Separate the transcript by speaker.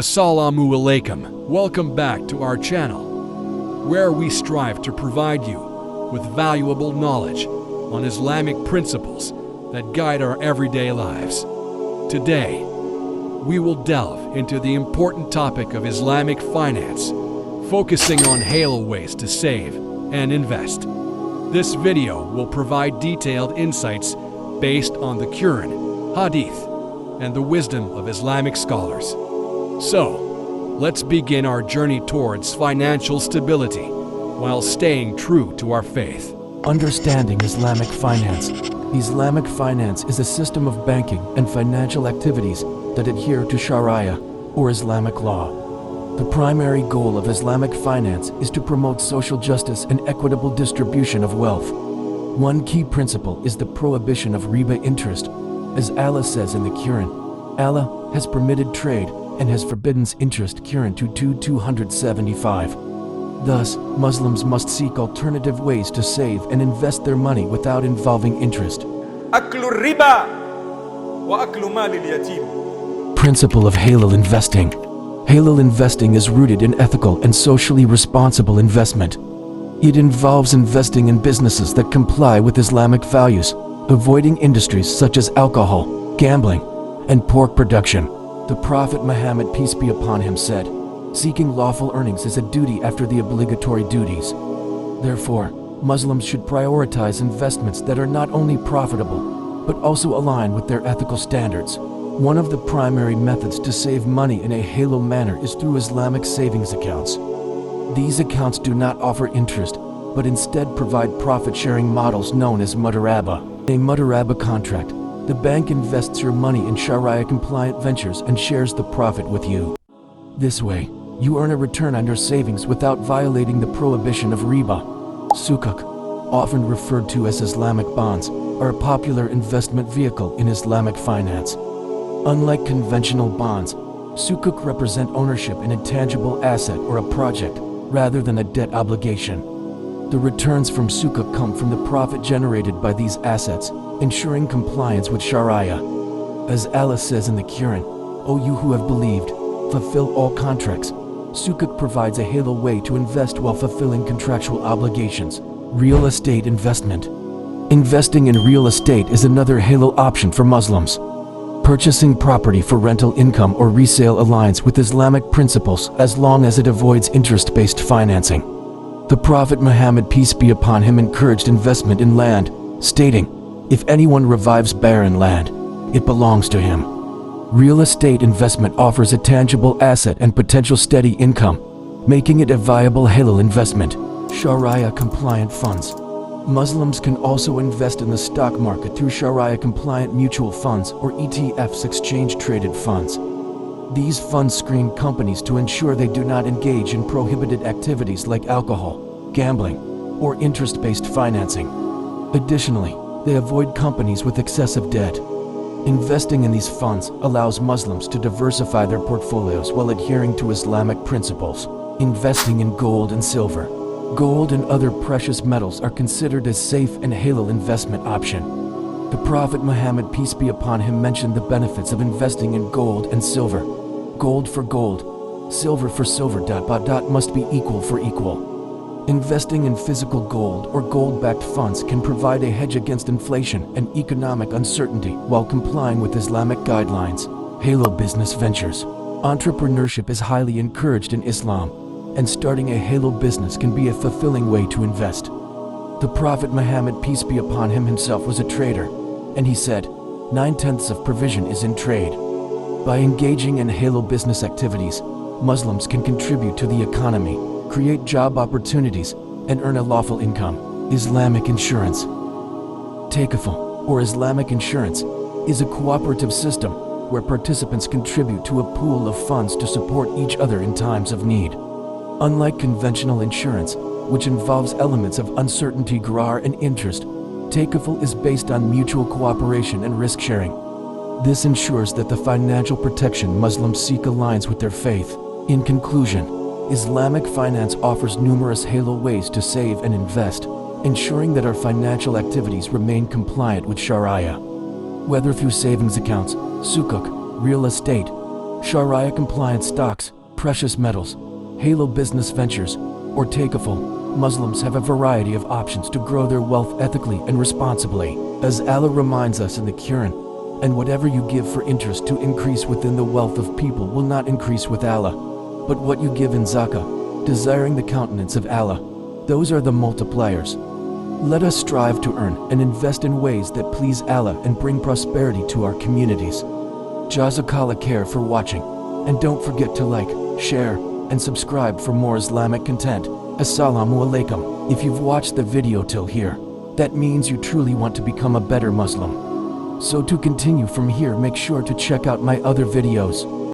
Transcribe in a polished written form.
Speaker 1: Assalamu alaikum. Welcome back to our channel, where we strive to provide you with valuable knowledge on Islamic principles that guide our everyday lives. Today, we will delve into the important topic of Islamic finance, focusing on halal ways to save and invest. This video will provide detailed insights based on the Quran, Hadith, and the wisdom of Islamic scholars. So, let's begin our journey towards financial stability while staying true to our faith.
Speaker 2: Understanding Islamic finance. Islamic finance is a system of banking and financial activities that adhere to sharia, or Islamic law. The primary goal of Islamic finance is to promote social justice and equitable distribution of wealth. One key principle is the prohibition of riba interest. As Allah says in the Quran, Allah has permitted trade and has forbidden interest. Quran 2:275. Thus, Muslims must seek alternative ways to save and invest their money without involving interest. Principle of halal investing. Halal investing is rooted in ethical and socially responsible investment. It involves investing in businesses that comply with Islamic values, avoiding industries such as alcohol, gambling, and pork production. The Prophet Muhammad, peace be upon him, said, "Seeking lawful earnings is a duty after the obligatory duties." Therefore, Muslims should prioritize investments that are not only profitable, but also align with their ethical standards. One of the primary methods to save money in a halal manner is through Islamic savings accounts. These accounts do not offer interest, but instead provide profit-sharing models known as mudaraba. In a mudaraba contract, the bank invests your money in sharia-compliant ventures and shares the profit with you. This way, you earn a return on your savings without violating the prohibition of riba. Sukuk, often referred to as Islamic bonds, are a popular investment vehicle in Islamic finance. Unlike conventional bonds, sukuk represent ownership in a tangible asset or a project, rather than a debt obligation. The returns from sukuk come from the profit generated by these assets, ensuring compliance with sharia. As Allah says in the Quran, "O you who have believed, fulfill all contracts." Sukuk provides a halal way to invest while fulfilling contractual obligations. Real estate investment. Investing in real estate is another halal option for Muslims. Purchasing property for rental income or resale aligns with Islamic principles as long as it avoids interest-based financing. The Prophet Muhammad, peace be upon him, encouraged investment in land, stating, "If anyone revives barren land, it belongs to him." Real estate investment offers a tangible asset and potential steady income, making it a viable halal investment. Sharia-compliant funds. Muslims can also invest in the stock market through Sharia-compliant mutual funds or ETFs, exchange-traded funds. These funds screen companies to ensure they do not engage in prohibited activities like alcohol, gambling, or interest-based financing. Additionally, they avoid companies with excessive debt. Investing in these funds allows Muslims to diversify their portfolios while adhering to Islamic principles. Investing in gold and silver. Gold and other precious metals are considered a safe and halal investment option. The Prophet Muhammad, peace be upon him, mentioned the benefits of investing in gold and silver. Gold for gold, silver for silver, ... must be equal for equal. Investing in physical gold or gold-backed funds can provide a hedge against inflation and economic uncertainty while complying with Islamic guidelines. Halal business ventures. Entrepreneurship is highly encouraged in Islam, and starting a halal business can be a fulfilling way to invest. The Prophet Muhammad, peace be upon him, himself was a trader, and he said, "9/10 of provision is in trade." By engaging in halal business activities, Muslims can contribute to the economy, create job opportunities, and earn a lawful income. Islamic insurance. Takaful, or Islamic insurance, is a cooperative system where participants contribute to a pool of funds to support each other in times of need. Unlike conventional insurance, which involves elements of uncertainty, gharar, and interest, takaful is based on mutual cooperation and risk-sharing. This ensures that the financial protection Muslims seek aligns with their faith. In conclusion, Islamic finance offers numerous halal ways to save and invest, ensuring that our financial activities remain compliant with sharia. Whether through savings accounts, sukuk, real estate, sharia compliant stocks, precious metals, halal business ventures, or takaful. Muslims have a variety of options to grow their wealth ethically and responsibly, as Allah reminds us in the Quran. And whatever you give for interest to increase within the wealth of people will not increase with Allah. But what you give in zakah, desiring the countenance of Allah, those are the multipliers. Let us strive to earn and invest in ways that please Allah and bring prosperity to our communities. Jazakallah khair for watching, and don't forget to like, share, and subscribe for more Islamic content. Assalamu alaikum. If you've watched the video till here, that means you truly want to become a better Muslim. So to continue from here, make sure to check out my other videos.